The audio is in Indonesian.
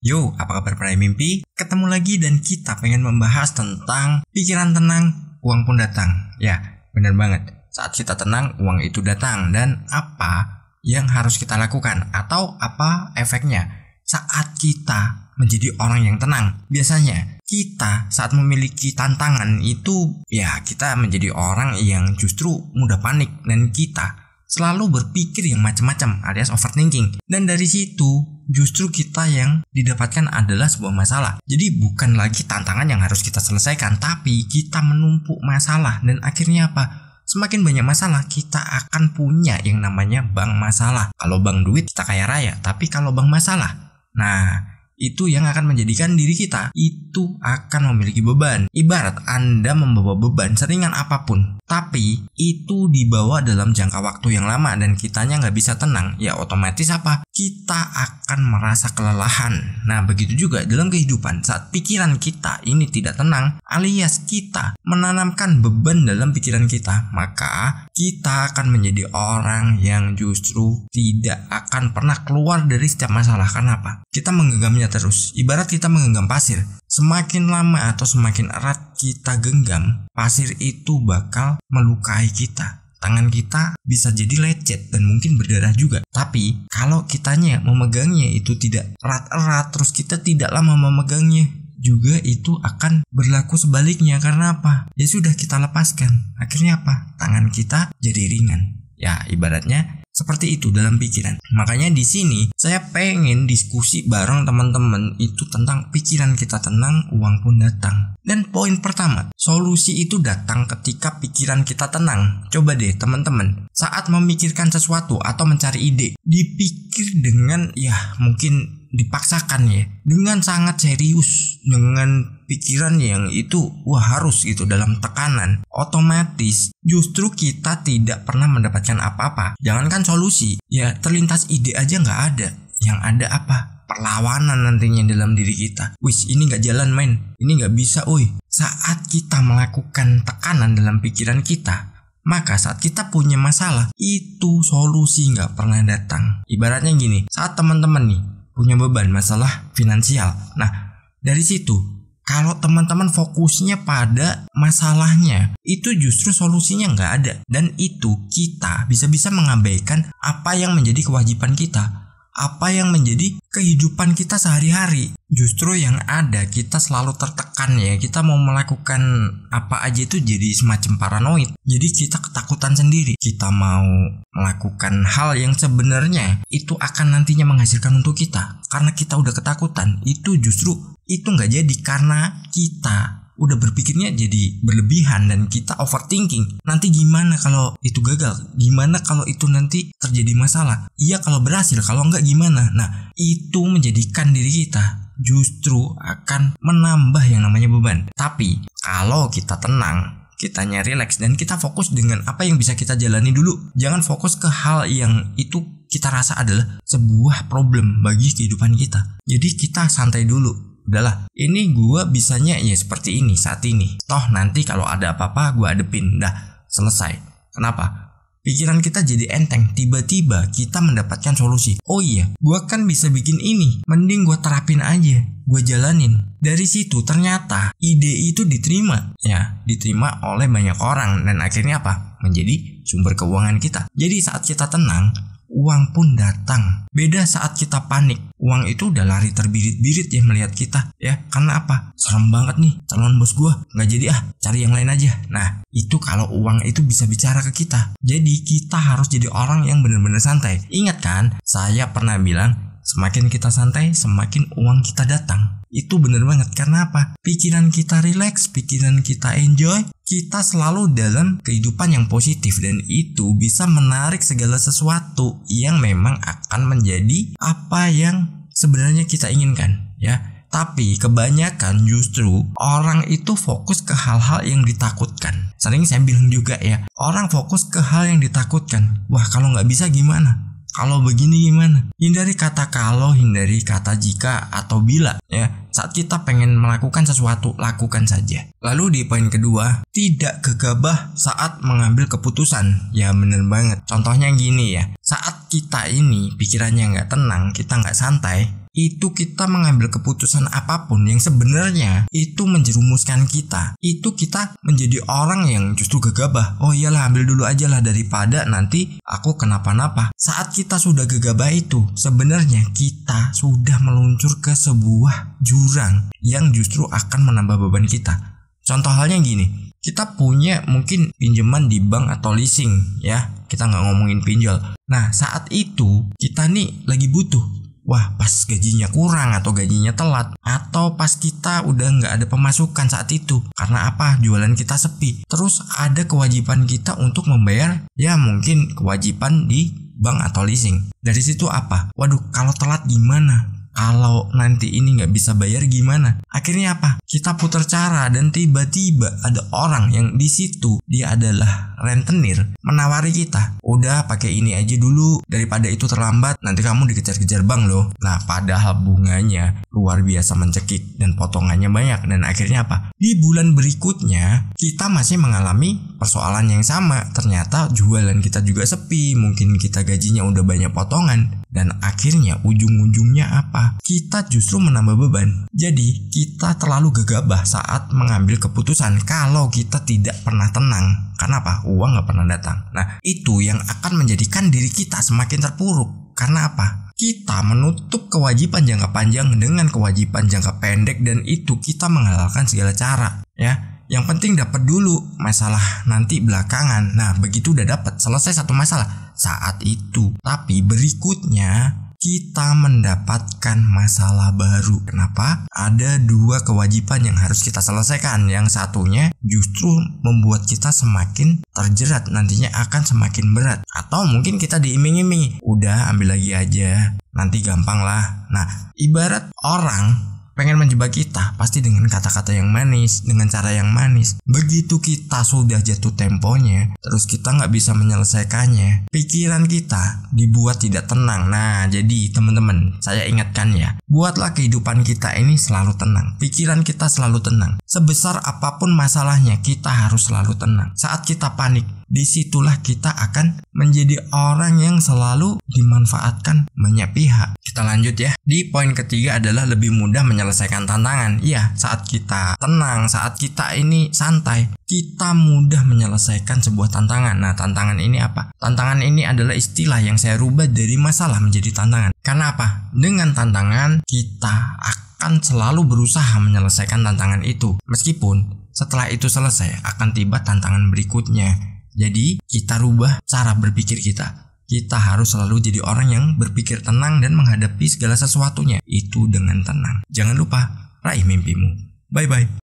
Yo, apa kabar para mimpi? Ketemu lagi dan kita pengen membahas tentang pikiran tenang, uang pun datang. Ya, benar banget. Saat kita tenang, uang itu datang. Dan apa yang harus kita lakukan? Atau apa efeknya saat kita menjadi orang yang tenang? Biasanya kita saat memiliki tantangan itu, ya kita menjadi orang yang justru mudah panik. Dan kita selalu berpikir yang macam-macam alias overthinking. Dan dari situ justru kita yang didapatkan adalah sebuah masalah. Jadi bukan lagi tantangan yang harus kita selesaikan, tapi kita menumpuk masalah. Dan akhirnya apa? Semakin banyak masalah, kita akan punya yang namanya bank masalah. Kalau bank duit kita kaya raya, tapi kalau bank masalah, nah itu yang akan menjadikan diri kita itu akan memiliki beban. Ibarat Anda membawa beban seringan apapun, tapi itu dibawa dalam jangka waktu yang lama dan kitanya nggak bisa tenang, ya otomatis apa? Kita akan merasa kelelahan. Nah begitu juga dalam kehidupan, saat pikiran kita ini tidak tenang alias kita menanamkan beban dalam pikiran kita, maka kita akan menjadi orang yang justru tidak akan pernah keluar dari setiap masalah. Kenapa? Kita menggenggamnya terus. Ibarat kita menggenggam pasir, semakin lama atau semakin erat kita genggam, pasir itu bakal melukai kita. Tangan kita bisa jadi lecet dan mungkin berdarah juga. Tapi kalau kitanya memegangnya itu tidak erat-erat, terus kita tidak lama memegangnya, juga itu akan berlaku sebaliknya. Karena apa? Ya sudah kita lepaskan. Akhirnya apa? Tangan kita jadi ringan. Ya ibaratnya seperti itu dalam pikiran. Makanya di sini saya pengen diskusi bareng teman-teman itu tentang pikiran kita tenang, uang pun datang. Dan poin pertama, solusi itu datang ketika pikiran kita tenang. Coba deh teman-teman, saat memikirkan sesuatu atau mencari ide, dipikir dengan mungkin dipaksakan ya, dengan sangat serius, dengan pikiran yang itu harus gitu dalam tekanan, otomatis justru kita tidak pernah mendapatkan apa-apa. Jangankan solusi, ya terlintas ide aja nggak ada. Yang ada apa? Perlawanan nantinya dalam diri kita. Wis, ini nggak jalan men, ini nggak bisa. Saat kita melakukan tekanan dalam pikiran kita, maka saat kita punya masalah, itu solusi nggak pernah datang. Ibaratnya gini, saat teman-teman nih punya beban masalah finansial. Nah, dari situ kalau teman-teman fokusnya pada masalahnya, itu justru solusinya nggak ada. Dan itu kita bisa-bisa mengabaikan apa yang menjadi kewajiban kita, apa yang menjadi kehidupan kita sehari-hari. Justru yang ada kita selalu tertekan ya, kita mau melakukan apa aja itu jadi semacam paranoid. Jadi kita ketakutan sendiri. Kita mau melakukan hal yang sebenarnya itu akan nantinya menghasilkan untuk kita. Karena kita udah ketakutan, itu justru itu nggak jadi karena kita udah berpikirnya jadi berlebihan dan kita overthinking. Nanti gimana kalau itu gagal? Gimana kalau itu nanti terjadi masalah? Iya kalau berhasil, kalau enggak gimana? Nah itu menjadikan diri kita justru akan menambah yang namanya beban. Tapi kalau kita tenang, kitanya relax dan kita fokus dengan apa yang bisa kita jalani dulu. Jangan fokus ke hal yang itu kita rasa adalah sebuah problem bagi kehidupan kita. Jadi kita santai dulu. Udahlah, ini gue bisanya ya seperti ini saat ini. Toh nanti kalau ada apa-apa gue hadepin. Dah, selesai. Kenapa? Pikiran kita jadi enteng. Tiba-tiba kita mendapatkan solusi. Oh iya, gue kan bisa bikin ini. Mending gue terapin aja. Gue jalanin. Dari situ ternyata ide itu diterima. Ya, diterima oleh banyak orang. Dan akhirnya apa? Menjadi sumber keuangan kita. Jadi saat kita tenang, uang pun datang. Beda saat kita panik, uang itu udah lari terbirit-birit ya melihat kita ya. Karena apa? Serem banget nih calon bos gua, nggak jadi cari yang lain aja. Nah itu kalau uang itu bisa bicara ke kita. Jadi kita harus jadi orang yang benar-benar santai. Ingat kan, saya pernah bilang semakin kita santai, semakin uang kita datang. Itu bener banget. Karena apa? Pikiran kita relax, pikiran kita enjoy, kita selalu dalam kehidupan yang positif. Dan itu bisa menarik segala sesuatu yang memang akan menjadi apa yang sebenarnya kita inginkan ya. Tapi kebanyakan justru orang itu fokus ke hal-hal yang ditakutkan. Sering saya bilang juga ya, orang fokus ke hal yang ditakutkan. Wah kalau nggak bisa gimana? Kalau begini gimana? Hindari kata kalau, hindari kata jika atau bila ya. Saat kita pengen melakukan sesuatu, lakukan saja. Lalu di poin kedua, tidak gegabah saat mengambil keputusan. Ya bener banget. Contohnya gini ya, saat kita ini pikirannya nggak tenang, kita nggak santai, itu kita mengambil keputusan apapun yang sebenarnya itu menjerumuskan kita, itu kita menjadi orang yang justru gegabah. Oh iyalah, ambil dulu aja lah daripada nanti aku kenapa-napa. Saat kita sudah gegabah itu, sebenarnya kita sudah meluncur ke sebuah jurang yang justru akan menambah beban kita. Contoh halnya gini, kita punya mungkin pinjaman di bank atau leasing ya, kita nggak ngomongin pinjol. Nah saat itu kita nih lagi butuh, wah pas gajinya kurang atau gajinya telat, atau pas kita udah nggak ada pemasukan saat itu karena apa, jualan kita sepi, terus ada kewajiban kita untuk membayar ya mungkin kewajiban di bank atau leasing. Dari situ apa, waduh kalau telat gimana, kalau nanti ini nggak bisa bayar gimana? Akhirnya apa? Kita putar cara dan tiba-tiba ada orang yang di situ dia adalah rentenir menawari kita. Udah pakai ini aja dulu daripada itu terlambat nanti kamu dikejar-kejar bank loh. Nah padahal bunganya luar biasa mencekik dan potongannya banyak, dan akhirnya apa? Di bulan berikutnya kita masih mengalami persoalan yang sama. Ternyata jualan kita juga sepi, mungkin kita gajinya udah banyak potongan. Dan akhirnya ujung-ujungnya apa? Kita justru menambah beban. Jadi kita terlalu gegabah saat mengambil keputusan kalau kita tidak pernah tenang. Karena apa? Uang gak pernah datang. Nah itu yang akan menjadikan diri kita semakin terpuruk. Karena apa? Kita menutup kewajiban jangka panjang dengan kewajiban jangka pendek, dan itu kita menghalalkan segala cara ya. Yang penting dapat dulu, masalah nanti belakangan. Nah begitu udah dapat, selesai satu masalah saat itu, tapi berikutnya kita mendapatkan masalah baru. Kenapa? Ada dua kewajiban yang harus kita selesaikan. Yang satunya justru membuat kita semakin terjerat, nantinya akan semakin berat. Atau mungkin kita diiming-imingi, udah ambil lagi aja, nanti gampang lah. Nah ibarat orang pengen menjebak kita pasti dengan kata-kata yang manis, dengan cara yang manis. Begitu kita sudah jatuh temponya, terus kita nggak bisa menyelesaikannya, pikiran kita dibuat tidak tenang. Nah jadi teman-teman, saya ingatkan ya, buatlah kehidupan kita ini selalu tenang, pikiran kita selalu tenang. Sebesar apapun masalahnya, kita harus selalu tenang. Saat kita panik, disitulah kita akan menjadi orang yang selalu dimanfaatkan banyak pihak. Kita lanjut ya. Di poin ketiga adalah lebih mudah menyelesaikan tantangan. Iya, saat kita tenang, saat kita ini santai, kita mudah menyelesaikan sebuah tantangan. Nah tantangan ini apa? Tantangan ini adalah istilah yang saya rubah dari masalah menjadi tantangan. Karena apa? Dengan tantangan kita akan selalu berusaha menyelesaikan tantangan itu, meskipun setelah itu selesai akan tiba tantangan berikutnya. Jadi kita rubah cara berpikir kita. Kita harus selalu jadi orang yang berpikir tenang dan menghadapi segala sesuatunya itu dengan tenang. Jangan lupa raih mimpimu. Bye bye.